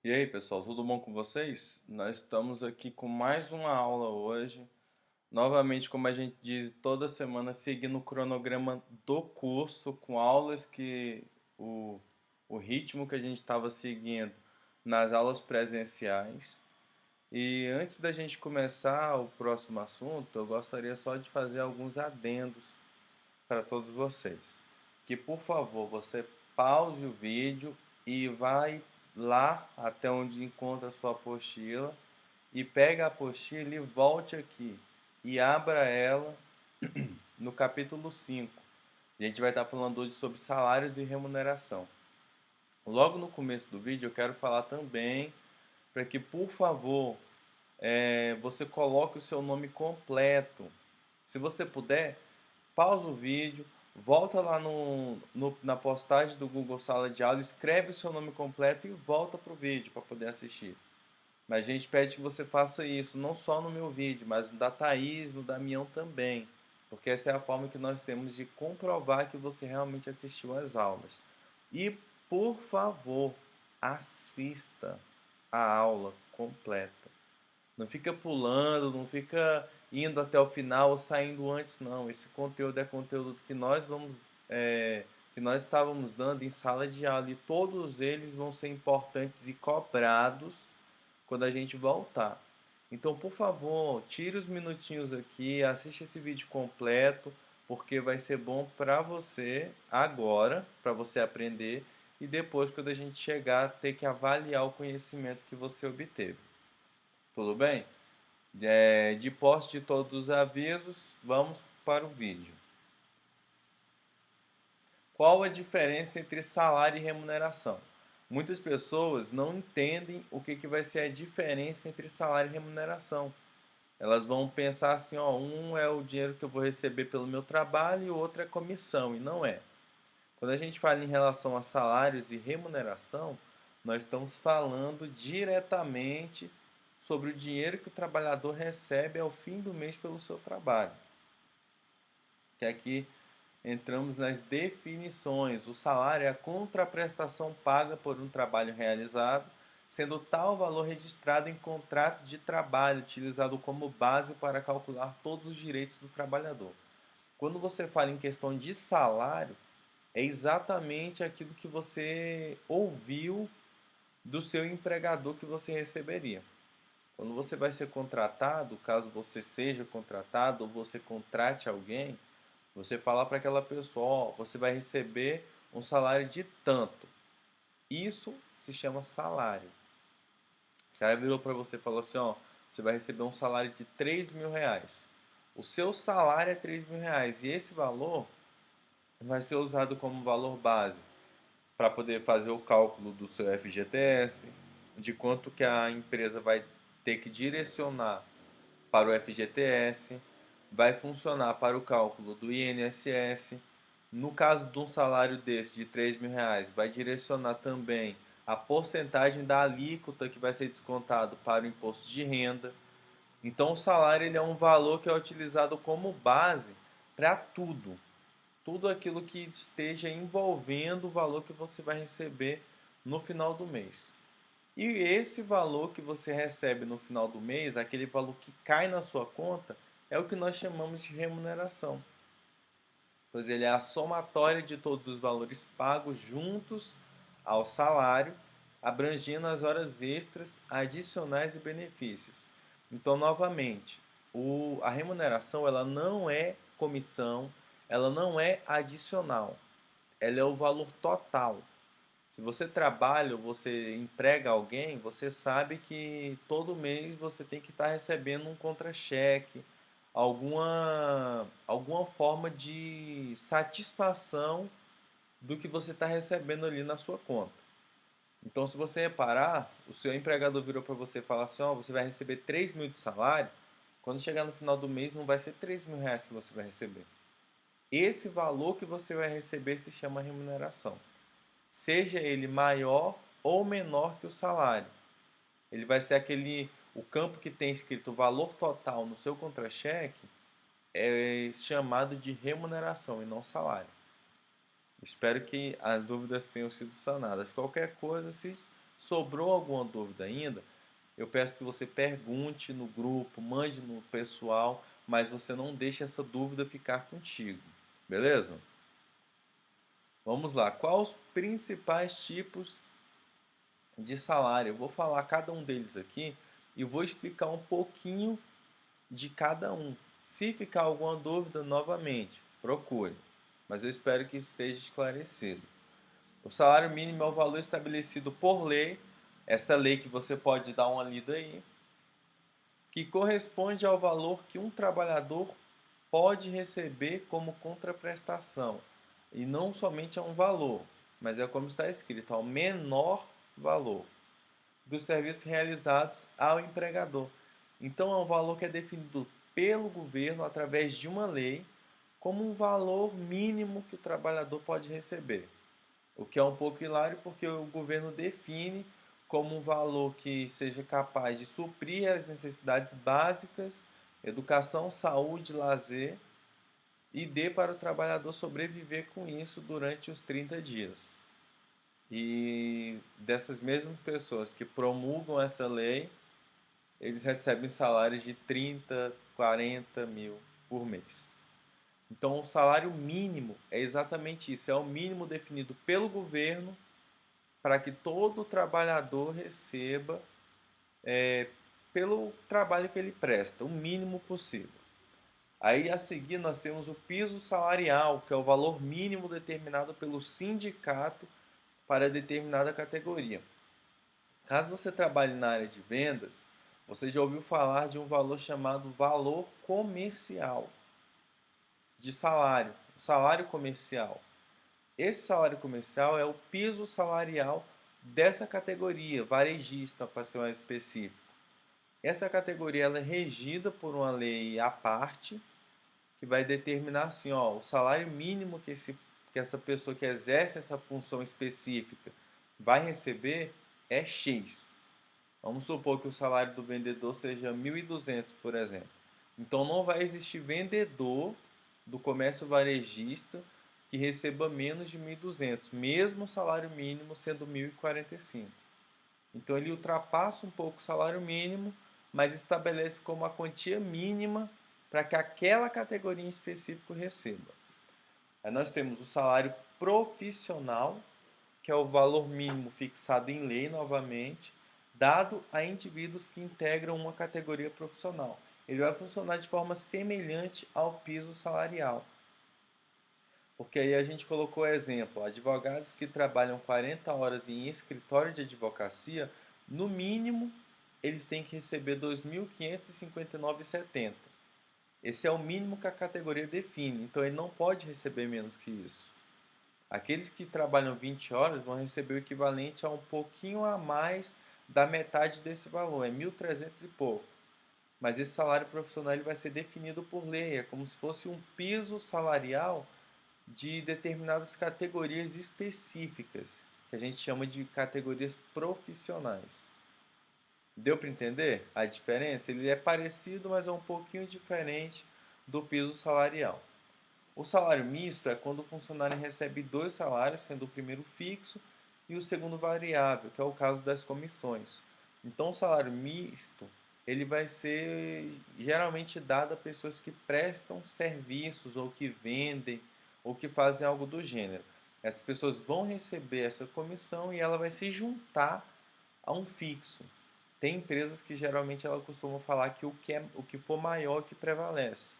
E aí, pessoal, tudo bom com vocês? Nós estamos aqui com mais uma aula hoje. Novamente, como a gente diz, toda semana seguindo o cronograma do curso, com aulas que o, o ritmo que a gente estava seguindo nas aulas presenciais. E antes da gente começar o próximo assunto, eu gostaria só de fazer alguns adendos para todos vocês. Que por favor você pause o vídeo e vai lá até onde encontra a sua apostila e pega a apostila e volte aqui e abra ela no capítulo 5. A gente vai estar falando hoje sobre salários e remuneração. Logo no começo do vídeo eu quero falar também para que, por favor, você coloque o seu nome completo. Se você puder, pausa o vídeo, volta lá na postagem do Google Sala de Aula, escreve o seu nome completo e volta para o vídeo para poder assistir. Mas a gente pede que você faça isso, não só no meu vídeo, mas no da Thaís, no Damião também. Porque essa é a forma que nós temos de comprovar que você realmente assistiu às aulas. E, por favor, assista a aula completa. Não fica pulando, não fica indo até o final ou saindo antes, não. Esse conteúdo é conteúdo que que nós estávamos dando em sala de aula e todos eles vão ser importantes e cobrados quando a gente voltar. Então, por favor, tire os minutinhos aqui, assista esse vídeo completo, porque vai ser bom para você agora, para você aprender e depois quando a gente chegar ter que avaliar o conhecimento que você obteve. Tudo bem? De posse de todos os avisos, vamos para o vídeo. Qual a diferença entre salário e remuneração? Muitas pessoas não entendem o que vai ser a diferença entre salário e remuneração. Elas vão pensar assim, ó, um é o dinheiro que eu vou receber pelo meu trabalho e o outro é comissão, e não é. Quando a gente fala em relação a salários e remuneração, nós estamos falando diretamente sobre o dinheiro que o trabalhador recebe ao fim do mês pelo seu trabalho. Que aqui entramos nas definições. O salário é a contraprestação paga por um trabalho realizado, sendo tal valor registrado em contrato de trabalho, utilizado como base para calcular todos os direitos do trabalhador. Quando você fala em questão de salário, é exatamente aquilo que você ouviu do seu empregador que você receberia. Quando você vai ser contratado, caso você seja contratado ou você contrate alguém, você fala para aquela pessoa, ó, você vai receber um salário de tanto. Isso se chama salário. Se ela virou para você e falou assim, ó, você vai receber um salário de R$ 3.000. O seu salário é R$ 3.000 e esse valor vai ser usado como valor base para poder fazer o cálculo do seu FGTS, de quanto que a empresa vai ter que direcionar para o FGTS, vai funcionar para o cálculo do INSS. No caso de um salário desse de R$ 3.000, vai direcionar também a porcentagem da alíquota que vai ser descontado para o imposto de renda. Então o salário ele é um valor que é utilizado como base para tudo. Tudo aquilo que esteja envolvendo o valor que você vai receber no final do mês. E esse valor que você recebe no final do mês, aquele valor que cai na sua conta, é o que nós chamamos de remuneração. Pois ele é a somatória de todos os valores pagos juntos ao salário, abrangendo as horas extras, adicionais e benefícios. Então, novamente, a remuneração ela não é comissão, ela não é adicional, ela é o valor total. Se você trabalha ou você emprega alguém, você sabe que todo mês você tem que estar recebendo um contra-cheque, alguma forma de satisfação do que você está recebendo ali na sua conta. Então, se você reparar, o seu empregador virou para você e falou assim, ó, você vai receber 3.000 de salário, quando chegar no final do mês não vai ser R$ 3.000 que você vai receber. Esse valor que você vai receber se chama remuneração. Seja ele maior ou menor que o salário. Ele vai ser o campo que tem escrito valor total no seu contra-cheque é chamado de remuneração e não salário. Espero que as dúvidas tenham sido sanadas. Qualquer coisa, se Sobrou alguma dúvida ainda? Eu peço que você pergunte no grupo, mande no pessoal, mas você não deixe essa dúvida ficar contigo, beleza? Vamos lá, quais os principais tipos de salário? Eu vou falar cada um deles aqui e vou explicar um pouquinho de cada um. Se ficar alguma dúvida, novamente, procure, mas eu espero que esteja esclarecido. O salário mínimo é o valor estabelecido por lei, essa lei que você pode dar uma lida aí, que corresponde ao valor que um trabalhador pode receber como contraprestação. E não somente a um valor, mas é como está escrito, ao menor valor dos serviços realizados ao empregador. Então é um valor que é definido pelo governo através de uma lei como um valor mínimo que o trabalhador pode receber. O que é um pouco hilário porque o governo define como um valor que seja capaz de suprir as necessidades básicas, educação, saúde, lazer, e dê para o trabalhador sobreviver com isso durante os 30 dias. E dessas mesmas pessoas que promulgam essa lei, eles recebem salários de 30, 40 mil por mês. Então, o salário mínimo é exatamente isso, é o mínimo definido pelo governo para que todo trabalhador receba pelo trabalho que ele presta, o mínimo possível. Aí a seguir nós temos o piso salarial, que é o valor mínimo determinado pelo sindicato para determinada categoria. Caso você trabalhe na área de vendas, você já ouviu falar de um valor chamado valor comercial de salário, o salário comercial. Esse salário comercial é o piso salarial dessa categoria, varejista, para ser mais específico. Essa categoria ela é regida por uma lei à parte, que vai determinar assim, ó, o salário mínimo que essa pessoa que exerce essa função específica vai receber é X. Vamos supor que o salário do vendedor seja 1.200, por exemplo. Então não vai existir vendedor do comércio varejista que receba menos de 1.200, mesmo o salário mínimo sendo 1.045. Então ele ultrapassa um pouco o salário mínimo, mas estabelece como a quantia mínima para que aquela categoria em específico receba. Aí nós temos o salário profissional, que é o valor mínimo fixado em lei novamente, dado a indivíduos que integram uma categoria profissional. Ele vai funcionar de forma semelhante ao piso salarial. Porque aí a gente colocou exemplo, advogados que trabalham 40 horas em escritório de advocacia, no mínimo eles têm que receber R$ 2.559,70. Esse é o mínimo que a categoria define, então ele não pode receber menos que isso. Aqueles que trabalham 20 horas vão receber o equivalente a um pouquinho a mais da metade desse valor, é 1.300 e pouco. Mas esse salário profissional ele vai ser definido por lei, é como se fosse um piso salarial de determinadas categorias específicas, que a gente chama de categorias profissionais. Deu para entender a diferença? Ele é parecido, mas é um pouquinho diferente do piso salarial. O salário misto é quando o funcionário recebe dois salários, sendo o primeiro fixo e o segundo variável, que é o caso das comissões. Então, o salário misto ele vai ser geralmente dado a pessoas que prestam serviços ou que vendem ou que fazem algo do gênero. Essas pessoas vão receber essa comissão e ela vai se juntar a um fixo. Tem empresas que geralmente ela costuma falar que o que for maior que prevalece.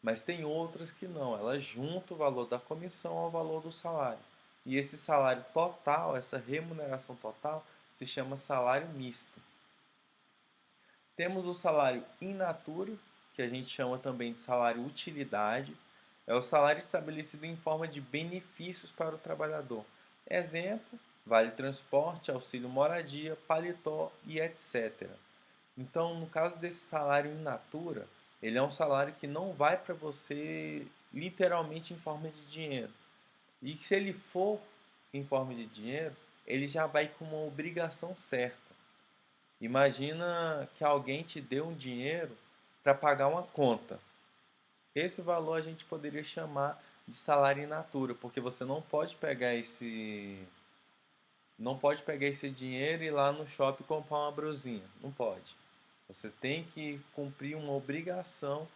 Mas tem outras que não, ela junta o valor da comissão ao valor do salário. E esse salário total, essa remuneração total, se chama salário misto. Temos o salário in natura, que a gente chama também de salário utilidade. É o salário estabelecido em forma de benefícios para o trabalhador. Exemplo, vale transporte, auxílio moradia, paletó e etc. Então, no caso desse salário in natura, ele é um salário que não vai para você literalmente em forma de dinheiro. E se ele for em forma de dinheiro, ele já vai com uma obrigação certa. Imagina que alguém te deu um dinheiro para pagar uma conta. Esse valor a gente poderia chamar de salário in natura, porque você não pode pegar não pode pegar esse dinheiro e ir lá no shopping comprar uma brusinha. Não pode. Você tem que cumprir uma obrigação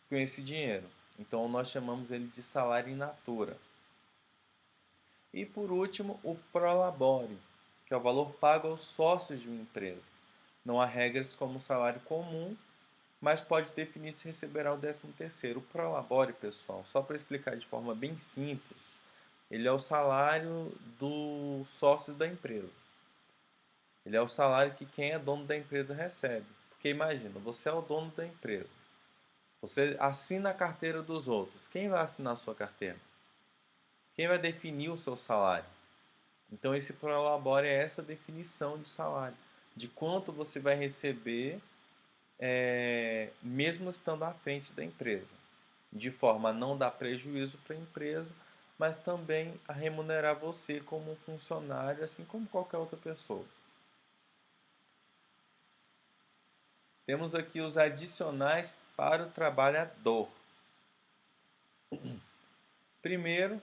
com esse dinheiro. Então nós chamamos ele de salário in natura. E por último, o prolabore, que é o valor pago aos sócios de uma empresa. Não há regras como o salário comum, mas pode definir se receberá o 13º. O prolabore, pessoal, só para explicar de forma bem simples, ele é o salário dos sócios da empresa. Ele é o salário que quem é dono da empresa recebe. Porque imagina, você é o dono da empresa. Você assina a carteira dos outros. Quem vai assinar a sua carteira? Quem vai definir o seu salário? Então esse prolabore é essa definição de salário, de quanto você vai receber, mesmo estando à frente da empresa, de forma a não dar prejuízo para a empresa, mas também a remunerar você como um funcionário, assim como qualquer outra pessoa. Temos aqui os adicionais para o trabalhador. Primeiro,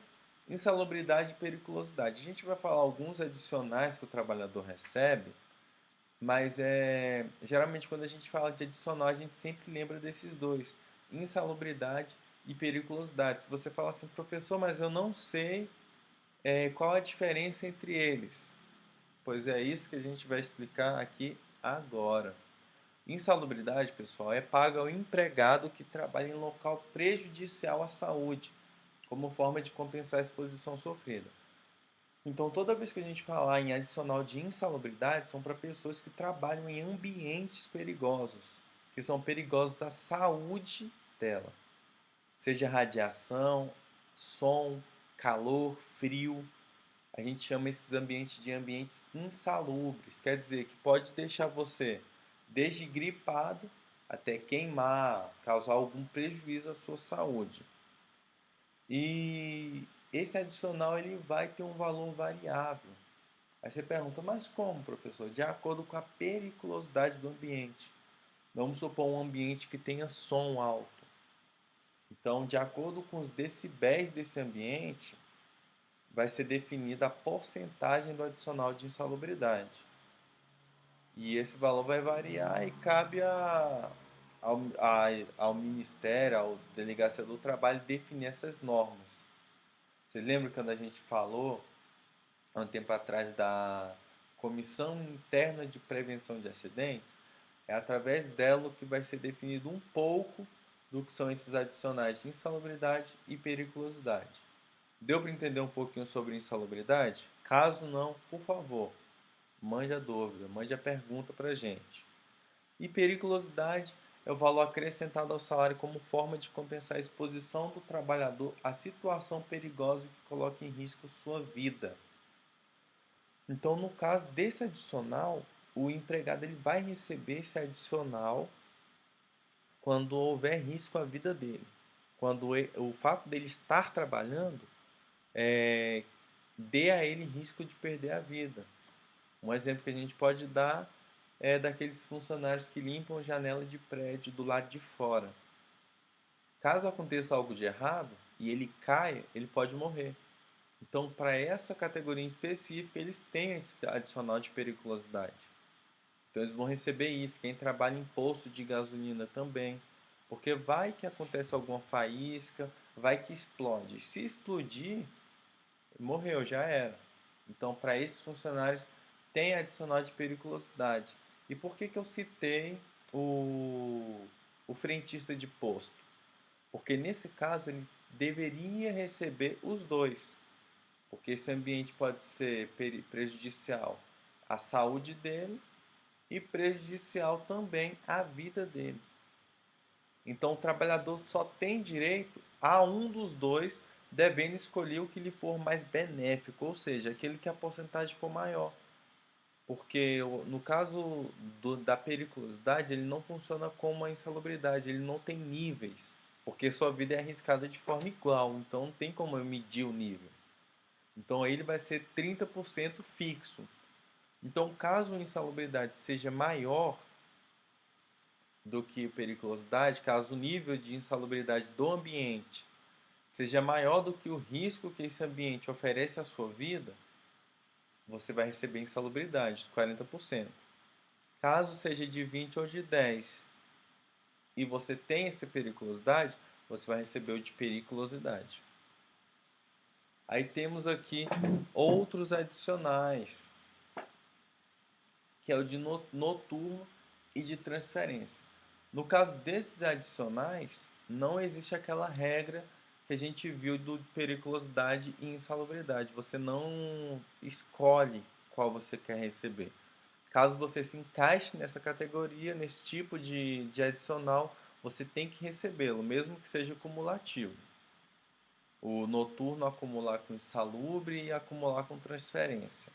insalubridade e periculosidade. A gente vai falar alguns adicionais que o trabalhador recebe, mas geralmente quando a gente fala de adicional, a gente sempre lembra desses dois, insalubridade e periculosidade. Se você fala assim, professor, mas eu não sei qual a diferença entre eles. Pois é isso que a gente vai explicar aqui agora. Insalubridade, pessoal, é paga ao empregado que trabalha em local prejudicial à saúde, como forma de compensar a exposição sofrida. Então, toda vez que a gente falar em adicional de insalubridade, são para pessoas que trabalham em ambientes perigosos, que são perigosos à saúde dela, seja radiação, som, calor, frio. A gente chama esses ambientes de ambientes insalubres, quer dizer que pode deixar você desde gripado até queimar, causar algum prejuízo à sua saúde. E esse adicional ele vai ter um valor variável. Aí você pergunta, mas como, professor? De acordo com a periculosidade do ambiente. Vamos supor um ambiente que tenha som alto. Então, de acordo com os decibéis desse ambiente, vai ser definida a porcentagem do adicional de insalubridade. E esse valor vai variar e cabe ao Ministério, à Delegacia do Trabalho, definir essas normas. Você lembra quando a gente falou, há um tempo atrás, da Comissão Interna de Prevenção de Acidentes? É através dela que vai ser definido um pouco do que são esses adicionais de insalubridade e periculosidade. Deu para entender um pouquinho sobre insalubridade? Caso não, por favor, mande a dúvida, mande a pergunta para a gente. E periculosidade é o valor acrescentado ao salário como forma de compensar a exposição do trabalhador à situação perigosa que coloca em risco sua vida. Então, no caso desse adicional, o empregado ele vai receber esse adicional quando houver risco à vida dele. Quando o fato dele estar trabalhando dê a ele risco de perder a vida. Um exemplo que a gente pode dar é daqueles funcionários que limpam janela de prédio do lado de fora. Caso aconteça algo de errado e ele caia, ele pode morrer. Então, para essa categoria em específica, eles têm esse adicional de periculosidade. Então, eles vão receber isso. Quem trabalha em posto de gasolina também. Porque vai que acontece alguma faísca, vai que explode. Se explodir, morreu, já era. Então, para esses funcionários, tem adicional de periculosidade. E por que eu citei o frentista de posto? Porque nesse caso ele deveria receber os dois. Porque esse ambiente pode ser prejudicial à saúde dele e prejudicial também à vida dele. Então o trabalhador só tem direito a um dos dois, devendo escolher o que lhe for mais benéfico, ou seja, aquele que a porcentagem for maior. Porque no caso da periculosidade, ele não funciona como a insalubridade, ele não tem níveis, porque sua vida é arriscada de forma igual, então não tem como eu medir o nível. Então ele vai ser 30% fixo. Então, caso a insalubridade seja maior do que periculosidade, caso o nível de insalubridade do ambiente seja maior do que o risco que esse ambiente oferece à sua vida, você vai receber insalubridade, os 40%. Caso seja de 20 ou de 10 e você tem essa periculosidade, você vai receber o de periculosidade. Aí temos aqui outros adicionais, que é o de noturno e de transferência. No caso desses adicionais, não existe aquela regra que a gente viu do periculosidade e insalubridade. Você não escolhe qual você quer receber. Caso você se encaixe nessa categoria, nesse tipo de adicional, você tem que recebê-lo, mesmo que seja cumulativo. O noturno acumular com insalubre e acumular com transferência.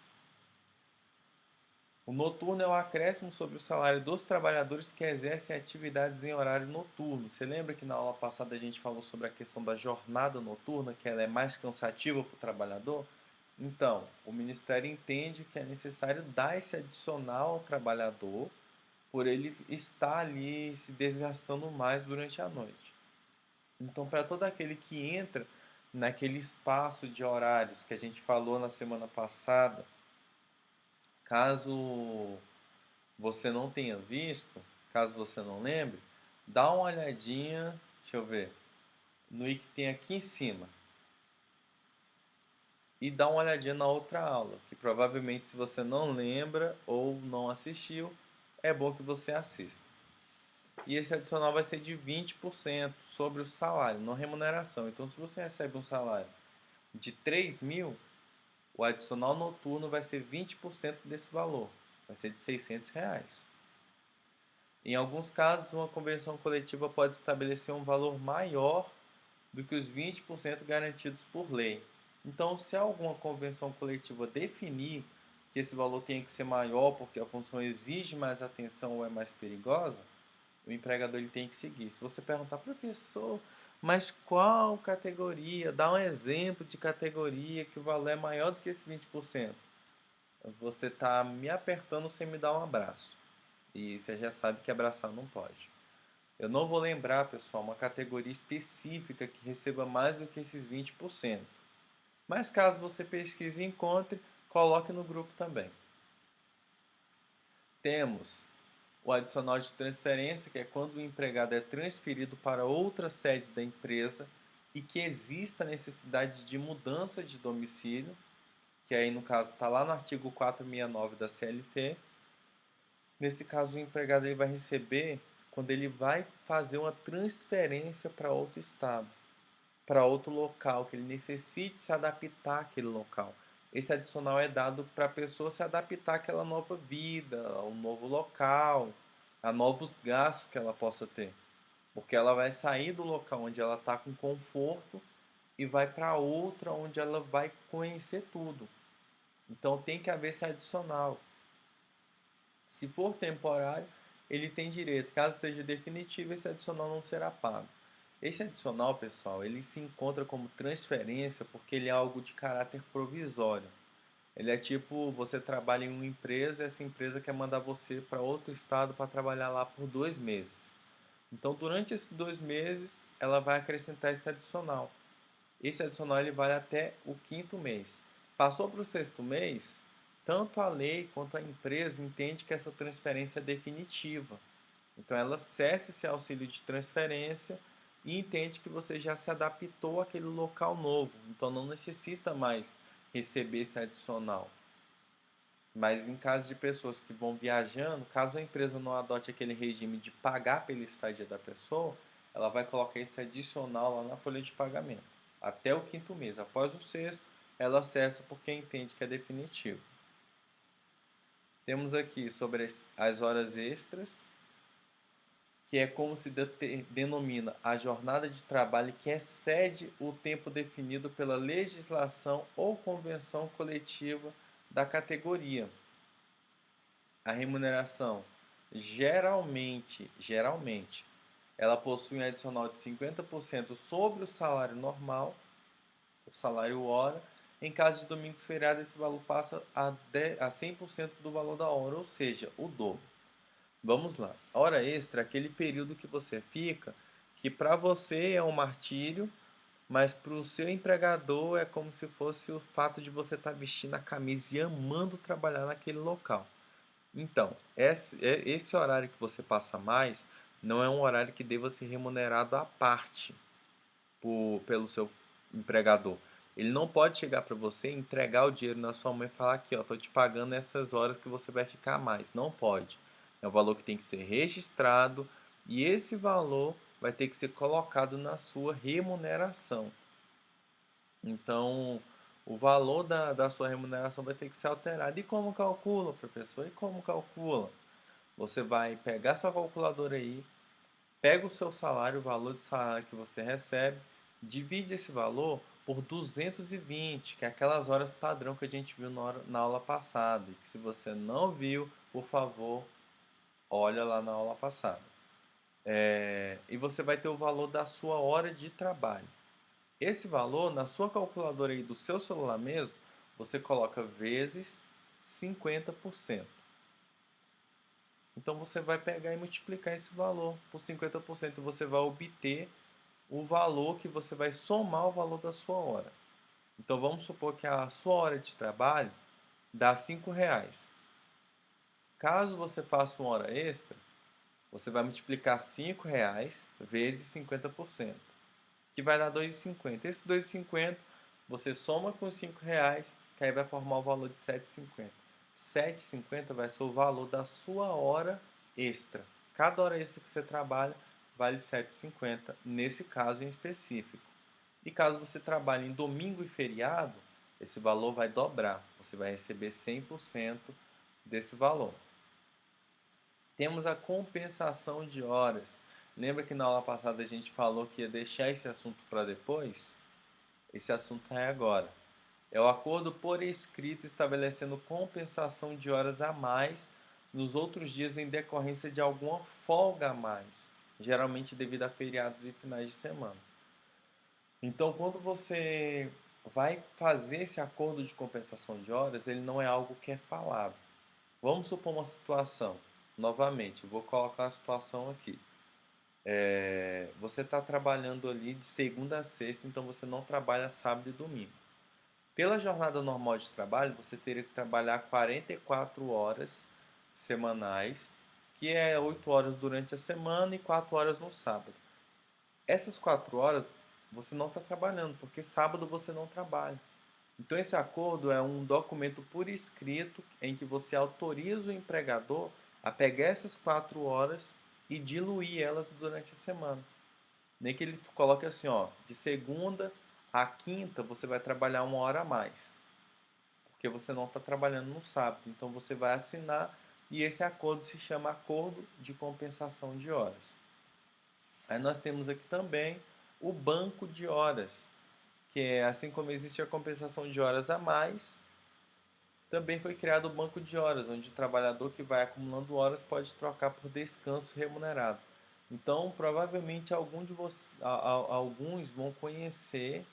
O noturno é o acréscimo sobre o salário dos trabalhadores que exercem atividades em horário noturno. Você lembra que na aula passada a gente falou sobre a questão da jornada noturna, que ela é mais cansativa para o trabalhador? Então, o Ministério entende que é necessário dar esse adicional ao trabalhador por ele estar ali se desgastando mais durante a noite. Então, para todo aquele que entra naquele espaço de horários que a gente falou na semana passada, caso você não tenha visto, caso você não lembre, dá uma olhadinha, deixa eu ver, no que tem aqui em cima. E dá uma olhadinha na outra aula, que provavelmente se você não lembra ou não assistiu, é bom que você assista. E esse adicional vai ser de 20% sobre o salário, não remuneração. Então, se você recebe um salário de 3.000, o adicional noturno vai ser 20% desse valor, vai ser de R$ 600. Em alguns casos, uma convenção coletiva pode estabelecer um valor maior do que os 20% garantidos por lei. Então, se alguma convenção coletiva definir que esse valor tem que ser maior porque a função exige mais atenção ou é mais perigosa, o empregador ele tem que seguir. Se você perguntar, professor, mas qual categoria? Dá um exemplo de categoria que o valor é maior do que esse 20%. Você está me apertando sem me dar um abraço. E você já sabe que abraçar não pode. Eu não vou lembrar, pessoal, uma categoria específica que receba mais do que esses 20%. Mas caso você pesquise e encontre, coloque no grupo também. Temos o adicional de transferência, que é quando o empregado é transferido para outra sede da empresa e que exista necessidade de mudança de domicílio, que aí no caso está lá no artigo 469 da CLT. Nesse caso, o empregado ele vai receber quando ele vai fazer uma transferência para outro estado, para outro local, que ele necessite se adaptar àquele local. Esse adicional é dado para a pessoa se adaptar àquela nova vida, ao novo local, a novos gastos que ela possa ter. Porque ela vai sair do local onde ela está com conforto e vai para outra onde ela vai conhecer tudo. Então tem que haver esse adicional. Se for temporário, ele tem direito. Caso seja definitivo, esse adicional não será pago. Esse adicional, pessoal, ele se encontra como transferência porque ele é algo de caráter provisório. Ele é tipo, você trabalha em uma empresa e essa empresa quer mandar você para outro estado para trabalhar lá por 2 meses. Então, durante esses 2 meses, ela vai acrescentar esse adicional. Esse adicional ele vale até o quinto mês. Passou para o sexto mês, tanto a lei quanto a empresa entende que essa transferência é definitiva. Então ela cessa esse auxílio de transferência e entende que você já se adaptou àquele local novo. Então não necessita mais receber esse adicional. Mas em caso de pessoas que vão viajando, caso a empresa não adote aquele regime de pagar pela estadia da pessoa, ela vai colocar esse adicional lá na folha de pagamento. Até o quinto mês. Após o sexto, ela acessa porque entende que é definitivo. Temos aqui sobre as horas extras, que é como se denomina a jornada de trabalho que excede o tempo definido pela legislação ou convenção coletiva da categoria. A remuneração geralmente, ela possui um adicional de 50% sobre o salário normal, o salário hora. Em caso de domingos feriados, esse valor passa a 100% do valor da hora, ou seja, o dobro. Vamos lá. Hora extra é aquele período que você fica, que para você é um martírio, mas para o seu empregador é como se fosse o fato de você estar vestindo a camisa e amando trabalhar naquele local. Então, esse horário que você passa mais não é um horário que deva ser remunerado à parte pelo seu empregador. Ele não pode chegar para você, entregar o dinheiro na sua mão e falar aqui, ó, tô te pagando essas horas que você vai ficar a mais. Não pode. É um valor que tem que ser registrado e esse valor vai ter que ser colocado na sua remuneração. Então, o valor da sua remuneração vai ter que ser alterado. E como calcula, professor? E como calcula? Você vai pegar sua calculadora aí, pega o seu salário, o valor de salário que você recebe, divide esse valor por 220, que é aquelas horas padrão que a gente viu na aula passada. E que se você não viu, por favor, olha lá na aula passada. E você vai ter o valor da sua hora de trabalho. Esse valor, na sua calculadora aí do seu celular mesmo, você coloca vezes 50%. Então você vai pegar e multiplicar esse valor por 50%. Você vai obter o valor que você vai somar o valor da sua hora. Então vamos supor que a sua hora de trabalho dá R$ 5. Caso você faça uma hora extra, você vai multiplicar R$ 5 vezes 50%, que vai dar R$ 2,50. Esse 2,50 você soma com os R$ 5, que aí vai formar o valor de R$ 7,50. R$ 7,50 vai ser o valor da sua hora extra. Cada hora extra que você trabalha vale R$ 7,50, nesse caso em específico. E caso você trabalhe em domingo e feriado, esse valor vai dobrar. Você vai receber 100% desse valor. Temos a compensação de horas. Lembra que na aula passada a gente falou que ia deixar esse assunto para depois? Esse assunto é agora. É o acordo por escrito estabelecendo compensação de horas a mais nos outros dias em decorrência de alguma folga a mais, geralmente devido a feriados e finais de semana. Então, quando você vai fazer esse acordo de compensação de horas, ele não é algo que é falado. Vamos supor uma situação. Novamente, eu vou colocar a situação aqui. Você está trabalhando ali de segunda a sexta, então você não trabalha sábado e domingo. Pela jornada normal de trabalho, você teria que trabalhar 44 horas semanais, que é 8 horas durante a semana e 4 horas no sábado. Essas 4 horas você não está trabalhando, porque sábado você não trabalha. Então, esse acordo é um documento por escrito em que você autoriza o empregador a pegar essas 4 horas e diluir elas durante a semana. Nem que ele coloque assim, ó, de segunda a quinta você vai trabalhar 1 hora a mais, porque você não está trabalhando no sábado. Então, você vai assinar e esse acordo se chama acordo de compensação de horas. Aí nós temos aqui também o banco de horas, que é assim como existe a compensação de horas a mais, também foi criado o banco de horas, onde o trabalhador que vai acumulando horas pode trocar por descanso remunerado. Então, provavelmente alguns vão conhecer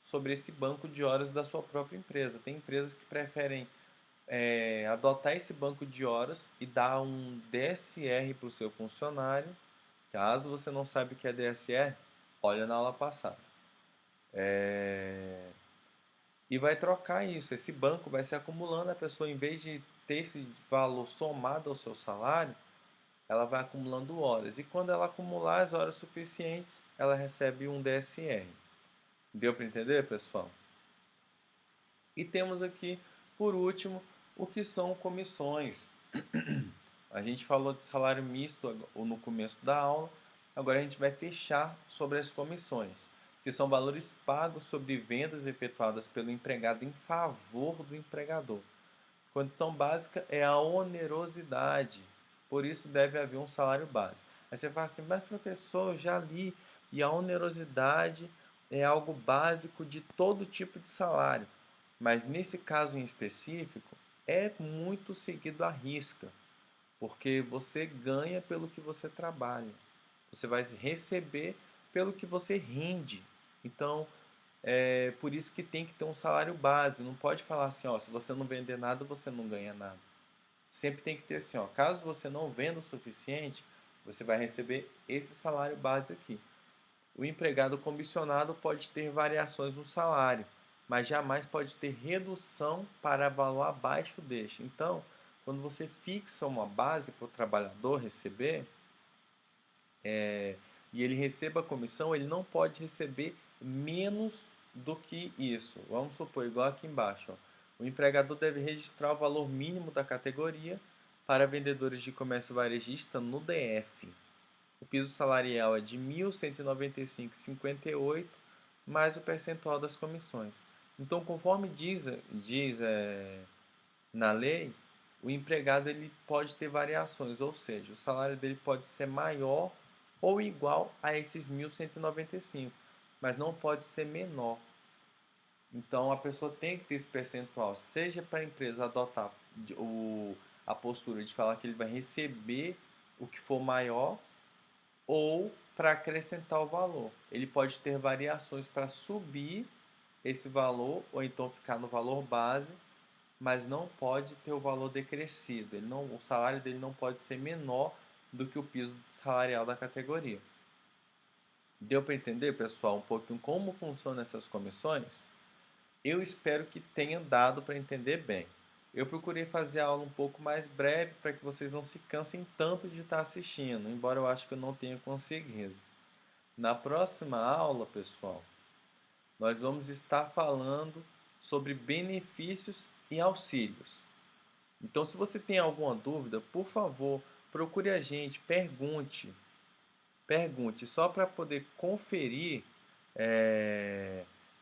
sobre esse banco de horas da sua própria empresa. Tem empresas que preferem adotar esse banco de horas e dar um DSR para o seu funcionário. Caso você não saiba o que é DSR, olha na aula passada. E vai trocar isso. Esse banco vai se acumulando, a pessoa, em vez de ter esse valor somado ao seu salário, ela vai acumulando horas. E quando ela acumular as horas suficientes, ela recebe um DSR. Deu para entender, pessoal? E temos aqui, por último, o que são comissões. A gente falou de salário misto no começo da aula, agora a gente vai fechar sobre as comissões, que são valores pagos sobre vendas efetuadas pelo empregado em favor do empregador. Condição básica é a onerosidade, por isso deve haver um salário base. Aí você fala assim, mas professor, eu já li, e a onerosidade é algo básico de todo tipo de salário, mas nesse caso em específico, é muito seguido à risca, porque você ganha pelo que você trabalha, você vai receber pelo que você rende. Então, é por isso que tem que ter um salário base. Não pode falar assim, ó, se você não vender nada, você não ganha nada. Sempre tem que ter assim, ó, caso você não venda o suficiente, você vai receber esse salário base aqui. O empregado comissionado pode ter variações no salário, mas jamais pode ter redução para valor abaixo deste. Então, quando você fixa uma base para o trabalhador receber, e ele receba a comissão, ele não pode receber menos do que isso. Vamos supor, igual aqui embaixo, ó. O empregador deve registrar o valor mínimo da categoria para vendedores de comércio varejista no DF. O piso salarial é de R$ 1.195,58 mais o percentual das comissões. Então, conforme diz na lei, o empregado ele pode ter variações, ou seja, o salário dele pode ser maior ou igual a esses 1.195, mas não pode ser menor. Então a pessoa tem que ter esse percentual, seja para a empresa adotar a postura de falar que ele vai receber o que for maior, ou para acrescentar o valor. Ele pode ter variações para subir esse valor, ou então ficar no valor base, mas não pode ter o valor decrescido. O salário dele não pode ser menor do que o piso salarial da categoria. Deu para entender, pessoal, um pouquinho como funcionam essas comissões? Eu espero que tenha dado para entender bem. Eu procurei fazer a aula um pouco mais breve para que vocês não se cansem tanto de estar assistindo, embora eu acho que eu não tenha conseguido. Na próxima aula, pessoal, nós vamos estar falando sobre benefícios e auxílios. Então, se você tem alguma dúvida, por favor, procure a gente, pergunte, só para poder conferir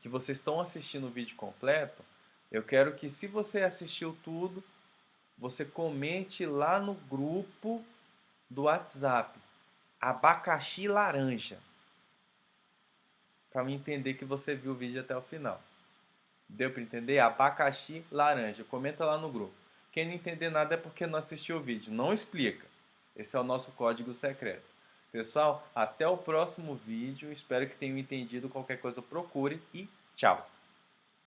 que vocês estão assistindo o vídeo completo. Eu quero que, se você assistiu tudo, você comente lá no grupo do WhatsApp, abacaxi laranja, para me entender que você viu o vídeo até o final. Deu para entender? Abacaxi laranja. Comenta lá no grupo. Quem não entender nada é porque não assistiu o vídeo. Não explica. Esse é o nosso código secreto. Pessoal, até o próximo vídeo. Espero que tenham entendido. Qualquer coisa procure e tchau.